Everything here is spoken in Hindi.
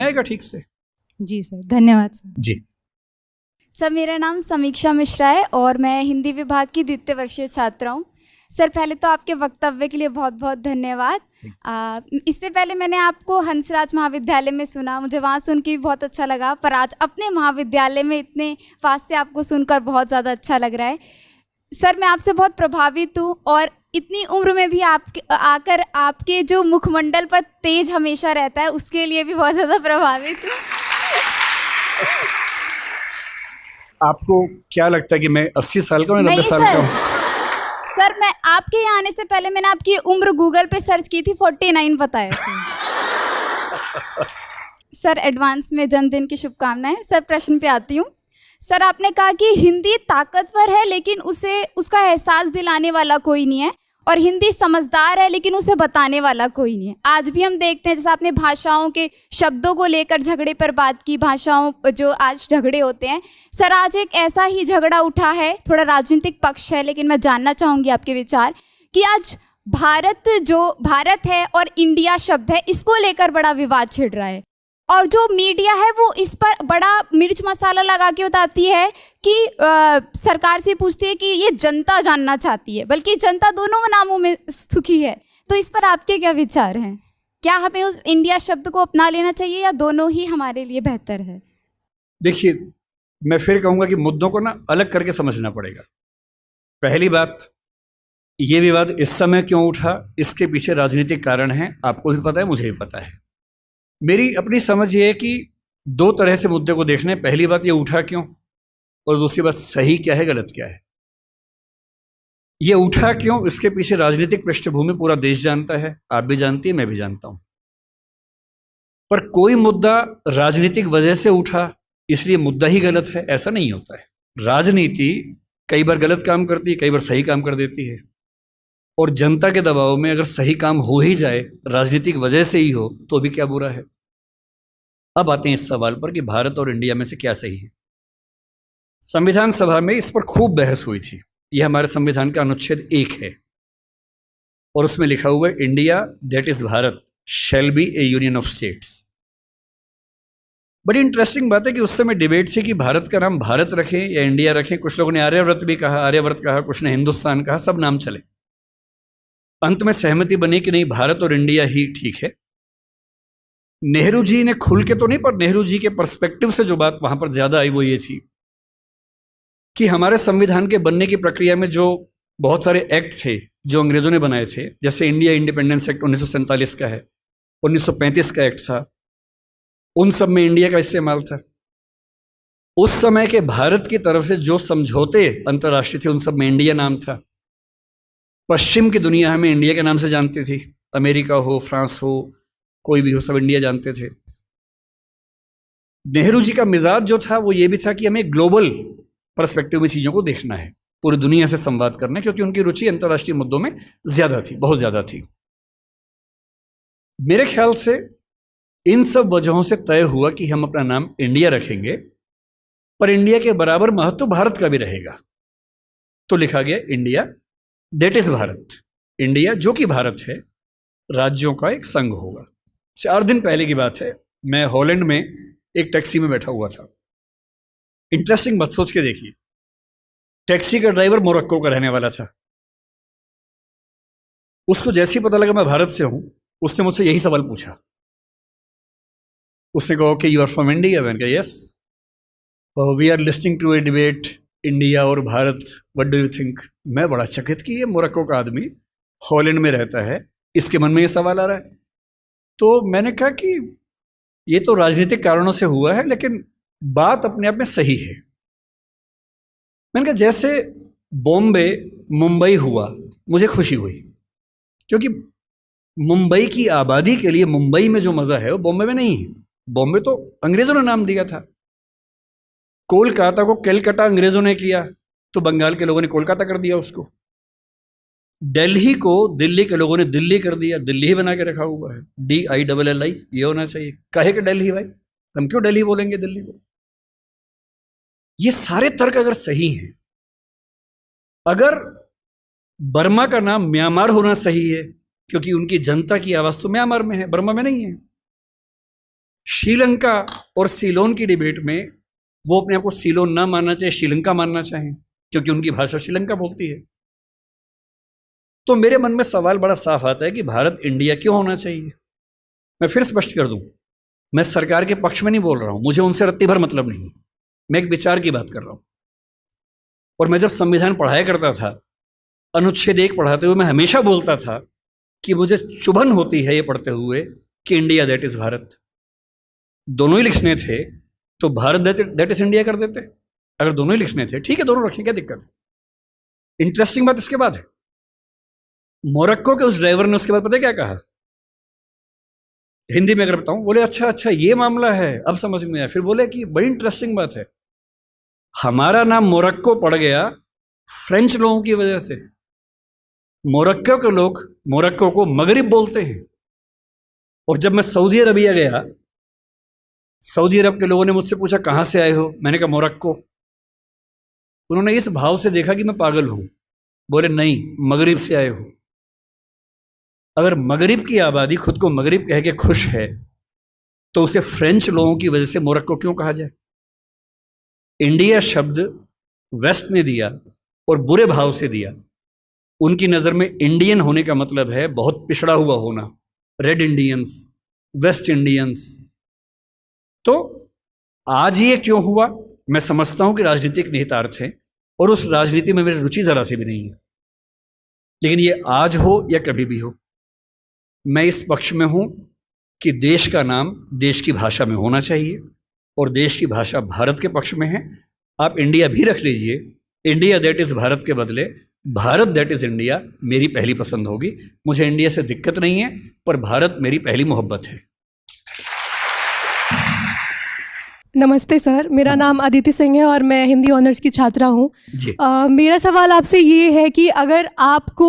आएगा ठीक से। जी सर, धन्यवाद सर। जी। सर, मेरा नाम समीक्षा मिश्रा है और मैं हिंदी विभाग की द्वितीय वर्षीय छात्रा हूँ। सर, पहले तो आपके वक्तव्य के लिए बहुत बहुत धन्यवाद। इससे पहले मैंने आपको हंसराज महाविद्यालय में सुना, मुझे वहाँ सुन के भी बहुत अच्छा लगा, पर आज अपने महाविद्यालय में इतने पास से आपको सुनकर बहुत ज़्यादा अच्छा लग रहा है। सर, मैं आपसे बहुत प्रभावित हूँ और इतनी उम्र में भी आकर आपके जो मुखमंडल पर तेज हमेशा रहता है, उसके लिए भी बहुत ज़्यादा प्रभावित हूँ। आपको क्या लगता है कि मैं 80 साल का हूँ या 90 साल का हूँ? सर, मैं आपके यहाँ आने से पहले मैंने आपकी उम्र गूगल पे सर्च की थी, 49 बताया था। सर, एडवांस में जन्मदिन की शुभकामनाएं। सर, प्रश्न पे आती हूँ। सर, आपने कहा कि हिंदी ताकतवर है लेकिन उसका एहसास दिलाने वाला कोई नहीं है, और हिंदी समझदार है लेकिन उसे बताने वाला कोई नहीं है। आज भी हम देखते हैं, जैसे आपने भाषाओं के शब्दों को लेकर झगड़े पर बात की, भाषाओं जो आज झगड़े होते हैं। सर, आज एक ऐसा ही झगड़ा उठा है, थोड़ा राजनीतिक पक्ष है, लेकिन मैं जानना चाहूँगी आपके विचार कि आज भारत है और इंडिया शब्द है, इसको लेकर बड़ा विवाद छिड़ रहा है, और जो मीडिया है वो इस पर बड़ा मिर्च मसाला लगा के बताती है कि सरकार से पूछती है कि ये जनता जानना चाहती है, बल्कि जनता दोनों नामों में सुखी है। तो इस पर आपके क्या विचार हैं? क्या हमें उस इंडिया शब्द को अपना लेना चाहिए या दोनों ही हमारे लिए बेहतर है? देखिए, मैं फिर कहूँगा कि मुद्दों को ना अलग करके समझना पड़ेगा। पहली बात, ये विवाद इस समय क्यों उठा, इसके पीछे राजनीतिक कारण हैं, आपको भी पता है, मुझे भी पता है। मेरी अपनी समझ ये है कि दो तरह से मुद्दे को देखने। पहली बात, ये उठा क्यों, और दूसरी बात, सही क्या है गलत क्या है। ये उठा क्यों, इसके पीछे राजनीतिक पृष्ठभूमि पूरा देश जानता है, आप भी जानती है, मैं भी जानता हूं। पर कोई मुद्दा राजनीतिक वजह से उठा इसलिए मुद्दा ही गलत है, ऐसा नहीं होता है। राजनीति कई बार गलत काम करती है, कई बार सही काम कर देती है, और जनता के दबाव में अगर सही काम हो ही जाए, राजनीतिक वजह से ही हो, तो भी क्या बुरा है। अब आते हैं इस सवाल पर कि भारत और इंडिया में से क्या सही है। संविधान सभा में इस पर खूब बहस हुई थी। यह हमारे संविधान का अनुच्छेद 1 है, और उसमें लिखा हुआ है, India that is Bharat shall be A union of states. बड़ी इंटरेस्टिंग बात है कि उस समय डिबेट थी कि भारत का नाम भारत रखें या इंडिया रखें। कुछ लोगों ने आर्यव्रत भी कहा, आर्यव्रत कहा, कुछ ने हिंदुस्तान कहा, सब नाम चले। अंत में सहमति बनी कि नहीं, भारत और इंडिया ही ठीक है। नेहरू जी ने खुल के तो नहीं, पर नेहरू जी के पर्सपेक्टिव से जो बात वहां पर ज्यादा आई वो ये थी कि हमारे संविधान के बनने की प्रक्रिया में जो बहुत सारे एक्ट थे जो अंग्रेजों ने बनाए थे, जैसे इंडिया इंडिपेंडेंस एक्ट 1947 का है, 1935 का एक्ट था, उन सब में इंडिया का इस्तेमाल था। उस समय के भारत की तरफ से जो समझौते अंतर्राष्ट्रीय थे, उन सब में इंडिया नाम था। पश्चिम की दुनिया हमें इंडिया के नाम से जानती थी, अमेरिका हो, फ्रांस हो, कोई भी हो, सब इंडिया जानते थे। नेहरू जी का मिजाज जो था वो ये भी था कि हमें ग्लोबल पर्सपेक्टिव में चीज़ों को देखना है, पूरी दुनिया से संवाद करना है, क्योंकि उनकी रुचि अंतर्राष्ट्रीय मुद्दों में ज़्यादा थी, बहुत ज़्यादा थी। मेरे ख्याल से इन सब वजहों से तय हुआ कि हम अपना नाम इंडिया रखेंगे, पर इंडिया के बराबर महत्व भारत का भी रहेगा। तो लिखा गया India that is Bharat. India जो कि भारत है, राज्यों का एक संघ होगा। 4 दिन पहले की बात है, मैं हॉलैंड में एक टैक्सी में बैठा हुआ था। इंटरेस्टिंग मत सोच के देखिए, टैक्सी का ड्राइवर मोरक्को का रहने वाला था। उसको जैसे ही पता लगा मैं भारत से हूं, उसने मुझसे यही सवाल पूछा। उसने कहा कि यू आर फ्रॉम इंडिया? मैंने कहा yes. We are listening to a debate India और Bharat, what do you think? मैं बड़ा चकित कि ये मोरक्को का आदमी हॉलैंड में रहता है, इसके मन में ये सवाल आ रहा है। तो मैंने कहा कि ये तो राजनीतिक कारणों से हुआ है, लेकिन बात अपने आप में सही है। मैंने कहा जैसे बॉम्बे मुंबई हुआ, मुझे खुशी हुई, क्योंकि मुंबई की आबादी के लिए मुंबई में जो मजा है वो बॉम्बे में नहीं है। बॉम्बे तो अंग्रेजों ने नाम दिया था। कोलकाता को कैलकाटा अंग्रेजों ने किया, तो बंगाल के लोगों ने कोलकाता कर दिया उसको। दिल्ली को दिल्ली के लोगों ने दिल्ली कर दिया, दिल्ली ही बना के रखा हुआ है, DILLI, ये होना चाहिए। काहे के दिल्ली भाई, हम क्यों दिल्ली बोलेंगे दिल्ली को? ये सारे तर्क अगर सही हैं, अगर बर्मा का नाम म्यांमार होना सही है, क्योंकि उनकी जनता की आवाज तो म्यांमार में है, बर्मा में नहीं है, श्रीलंका और सीलोन की डिबेट में वो अपने आप को सीलोन ना मानना चाहे, श्रीलंका मानना चाहें, क्योंकि उनकी भाषा श्रीलंका बोलती है। तो मेरे मन में सवाल बड़ा साफ आता है कि भारत इंडिया क्यों होना चाहिए। मैं फिर स्पष्ट कर दूं, मैं सरकार के पक्ष में नहीं बोल रहा हूं, मुझे उनसे रत्ती भर मतलब नहीं, मैं एक विचार की बात कर रहा हूं। और मैं जब संविधान पढ़ाया करता था, अनुच्छेद 1 पढ़ाते हुए मैं हमेशा बोलता था कि मुझे चुभन होती है ये पढ़ते हुए कि इंडिया दैट इज भारत। दोनों ही लिखने थे तो भारत दैट इज इंडिया कर देते। अगर दोनों ही लिखने थे, ठीक है, दोनों रखें, क्या दिक्कत है। इंटरेस्टिंग बात इसके बाद है, मोरक्को के उस ड्राइवर ने उसके बाद पता है क्या कहा, हिंदी में अगर बताऊं, बोले अच्छा अच्छा ये मामला है, अब समझ में आया। फिर बोले कि बड़ी इंटरेस्टिंग बात है, हमारा नाम मोरक्को पड़ गया फ्रेंच लोगों की वजह से। मोरक्को के लोग मोरक्को को मगरिब बोलते हैं। और जब मैं सऊदी अरबिया गया, सऊदी अरब के लोगों ने मुझसे पूछा कहाँ से आए हो, मैंने कहा मोरक्को। उन्होंने इस भाव से देखा कि मैं पागल हूं, बोले नहीं, मगरिब से आए हो। अगर मगरिब की आबादी खुद को मगरिब कह के खुश है तो उसे फ्रेंच लोगों की वजह से मोरक्को क्यों कहा जाए। इंडिया शब्द वेस्ट ने दिया और बुरे भाव से दिया। उनकी नज़र में इंडियन होने का मतलब है बहुत पिछड़ा हुआ होना, रेड इंडियंस, वेस्ट इंडियंस। तो आज ये क्यों हुआ, मैं समझता हूं कि राजनीतिक निहितार्थ है और उस राजनीति में मेरी रुचि जरा सी भी नहीं है। लेकिन ये आज हो या कभी भी हो, मैं इस पक्ष में हूं कि देश का नाम देश की भाषा में होना चाहिए और देश की भाषा भारत के पक्ष में है। आप इंडिया भी रख लीजिए, इंडिया दैट इज भारत के बदले भारत दैट इज इंडिया मेरी पहली पसंद होगी। मुझे इंडिया से दिक्कत नहीं है, पर भारत मेरी पहली मोहब्बत है। नमस्ते सर, मेरा नाम अदिति सिंह है और मैं हिंदी ऑनर्स की छात्रा हूँ। जी। मेरा सवाल आपसे ये है कि अगर आपको